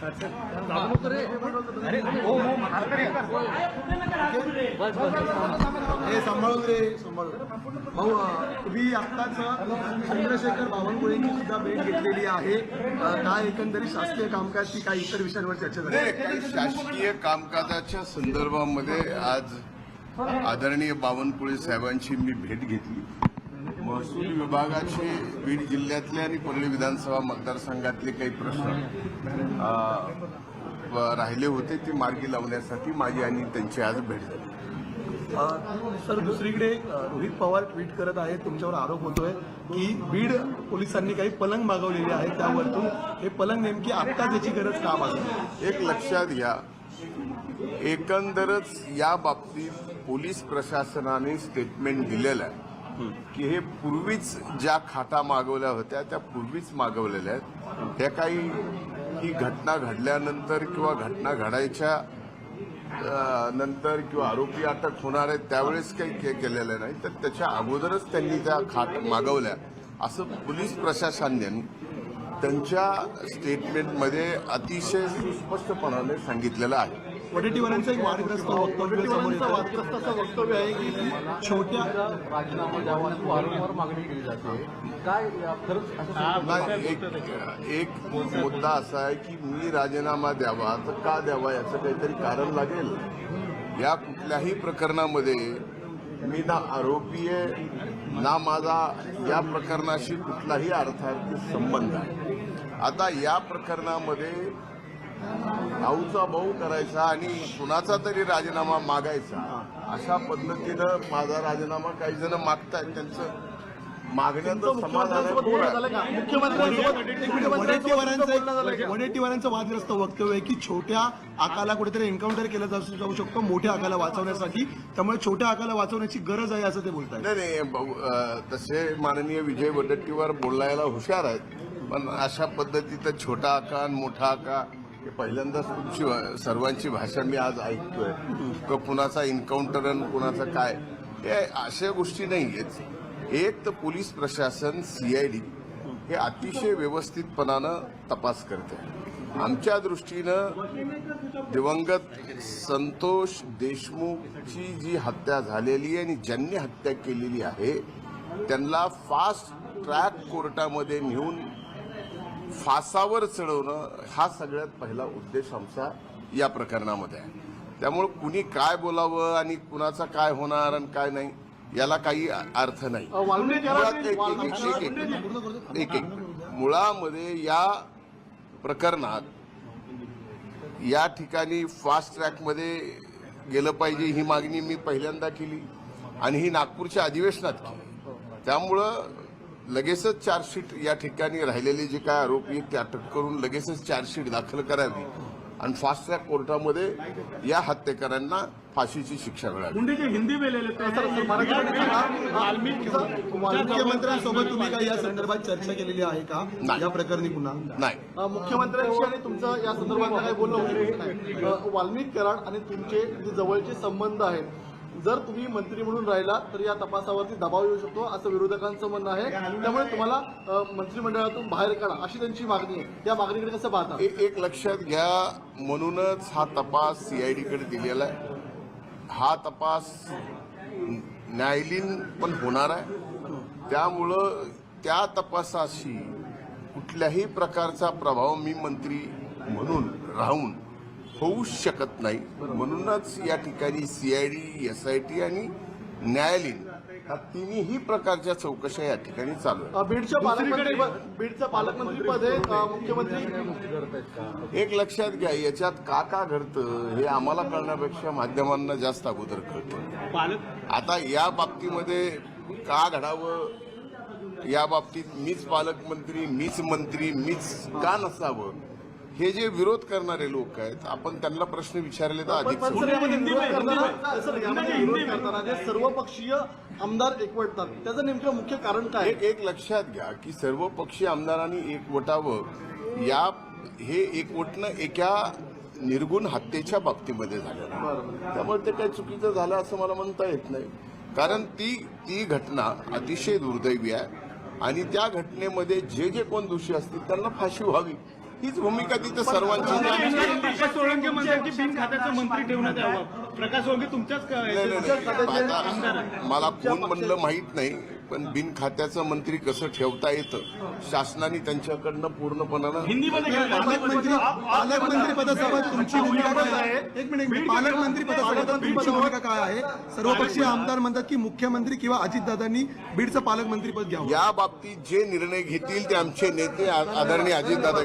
सांभाळून रे सांभाळून भाऊ, तुम्ही आत्ताच चंद्रशेखर बावनकुळेंची सुद्धा भेट घेतलेली आहे. काय एकंदरीत शासकीय कामकाज की काही इतर विषयांवर चर्चा झाली? शासकीय कामकाजाच्या संदर्भामध्ये आज आदरणीय बावनकुळे साहेबांची मी भेट घेतली. महसूल विभागाचे बीड जिल्ह्यातले आणि परळी विधानसभा मतदारसंघातले काही प्रश्न राहिले होते ते मार्गी लावण्यासाठी माझी आणि त्यांची आज भेट झाली. सर, दुसरीकडे रोहित पवार ट्विट करत आहेत, तुमच्यावर आरोप होतोय की बीड पोलिसांनी काही पलंग मागवलेले आहेत, त्यावरतून हे पलंग नेमकी आत्ता त्याची गरज का भासते? एक लक्षात घ्या, एकंदरच या बाबतीत पोलीस प्रशासनाने स्टेटमेंट दिलेलं आहे की हे पूर्वीच ज्या खाटा मागवल्या होत्या त्या पूर्वीच मागवलेल्या आहेत. हे काही ही घटना घडल्यानंतर किंवा घटना घडायच्या नंतर किंवा आरोपी अटक होणार आहेत त्यावेळेस काही केलेलं नाही, तर त्याच्या अगोदरच त्यांनी त्या खाट मागवल्या असं पोलीस प्रशासनाने त्यांच्या स्टेटमेंटमध्ये अतिशय सुस्पष्टपणाने सांगितलेलं आहे. वडेट्टीवारांचं एक वादग्रस्त वक्तव्य आहे की छोट्या राजीनामा द्यावा अशी वारंवार मागणी केली जाते. काय एक मुद्दा असा आहे की मी राजीनामा द्यावा तर का द्यावा याचं काहीतरी कारण लागेल. या कुठल्याही प्रकरणामध्ये मी ना आरोपी आहे ना माझा या प्रकरणाशी कुठलाही अर्थार्थी संबंध आहे. आता या प्रकरणामध्ये भाऊचा भाऊ करायचा आणि कुणाचा तरी राजीनामा मागायचा अशा पद्धतीनं माझा राजीनामा काही जण मागतायत. त्यांचं मागण्याचं समाधान वडेट्टीवारांचं वादग्रस्त वक्तव्य आहे की छोट्या आकाला कुठेतरी एन्काउंटर केलं जाऊ शकतो मोठ्या आकाला वाचवण्यासाठी, त्यामुळे छोट्या आकाला वाचवण्याची गरज आहे असं ते बोलतात. नाही, तसे माननीय विजय वडेट्टीवार बोलायला हुशार आहेत, पण अशा पद्धतीचं छोटा आका आणि मोठा आका हे पहिल्यांदाच तुमची सर्वांची भाषा मी आज ऐकतोय. कुणाचा एन्काउंटर आणि कुणाचा काय, हे अशा गोष्टी नाही आहेत. एक तर पोलीस प्रशासन सीआयडी हे अतिशय व्यवस्थितपणानं तपास करते. आमच्या दृष्टीनं दिवंगत संतोष देशमुखची जी हत्या झालेली आहे आणि ज्यांनी हत्या केलेली आहे त्यांना फास्ट ट्रॅक कोर्टामध्ये नेऊन फासावर चढवणं हा सगळ्यात पहिला उद्देश आमचा या प्रकरणामध्ये आहे. त्यामुळे कुणी काय बोलावं आणि कुणाचा काय होणार आणि काय नाही याला काही अर्थ नाही. एक मुळामध्ये या प्रकरणात या ठिकाणी फास्ट ट्रॅकमध्ये गेलं पाहिजे ही मागणी मी पहिल्यांदा केली आणि ही नागपूरच्या अधिवेशनात केली. त्यामुळं लगेचच चार्जशीट या ठिकाणी राहिलेले जे काय आरोपी आहेत ते अटक करून लगेचच चार्जशीट दाखल करावी आणि फास्ट ट्रॅक कोर्टामध्ये या हत्येकरांना फाशीची शिक्षा मिळावी. मुख्यमंत्र्यांसोबत तुम्ही काही या संदर्भात चर्चा केलेली आहे का या प्रकरणी? पुन्हा नाही, मुख्यमंत्र्यांशी आणि तुमचं या संदर्भात काय बोलणं होतं? वाल्मिक कराड आणि तुमचे जे जवळचे संबंध आहेत, जर तुम्ही मंत्री म्हणून राहिला तर या तपासावरती दबाव येऊ शकतो असं विरोधकांचं म्हणणं आहे. त्यामुळे तुम्हाला मंत्रिमंडळातून बाहेर काढा अशी त्यांची मागणी आहे. या मागणीकडे कसं पाहता? एक लक्षात घ्या, म्हणूनच हा तपास सीआयडीकडे दिलेला आहे. हा तपास न्यायालयीन पण होणार आहे. त्यामुळं त्या तपासाशी कुठल्याही प्रकारचा प्रभाव मी मंत्री म्हणून राहून होऊ शकत नाही. म्हणूनच या ठिकाणी सीआयडी, एसआयटी आणि न्यायालयीन ह्या तिन्ही प्रकारच्या चौकशा या ठिकाणी चालू आहेत. बीडचं पालकमंत्रीपद मुख्यमंत्री एक लक्षात घ्या, याच्यात का घडतं हे आम्हाला कळण्यापेक्षा माध्यमांना जास्त अगोदर कळतं. आता या बाबतीमध्ये का घडावं, या बाबतीत मीच पालकमंत्री, मीच मंत्री, मीच का नसावं, हे जे विरोध करणारे लोक आहेत आपण त्यांना प्रश्न विचारले तर अधिक सर्वपक्षीय आमदार एकवटतात, त्याचं नेमकं मुख्य कारण काय? एक लक्षात घ्या की सर्वपक्षीय आमदारांनी एकवटावं, या हे एकवटणं एका निर्गुण हत्येच्या बाबतीमध्ये झालं. त्यामुळे ते काही चुकीचं झालं असं मला म्हणता येत नाही. कारण ती घटना अतिशय दुर्दैवी आहे आणि त्या घटनेमध्ये जे कोण दोषी असतील त्यांना फाशी व्हावी हीच भूमिका तिथं सर्वांची प्रकाश सोळंके म्हणतात की बिन खात्याचं मंत्री ठेवण्यात यावं. प्रकाश सोळंके तुमच्याच नाही. आता मला कोण म्हणलं माहित नाही, पण बिन खात्याचं मंत्री कसं ठेवता येतं शासनाने त्यांच्याकडनं पूर्णपणानं पालकमंत्री पदासोबत तुमची भूमिका काय आहे? एक मिनिट, पालकमंत्री पदासोबत तुमची भूमिका काय आहे? सर्वपक्षीय आमदार म्हणतात की मुख्यमंत्री किंवा अजितदादांनी बीडचं पालकमंत्रीपद घ्यावं. या बाबतीत जे निर्णय घेतील ते आमचे नेते आदरणीय अजितदादा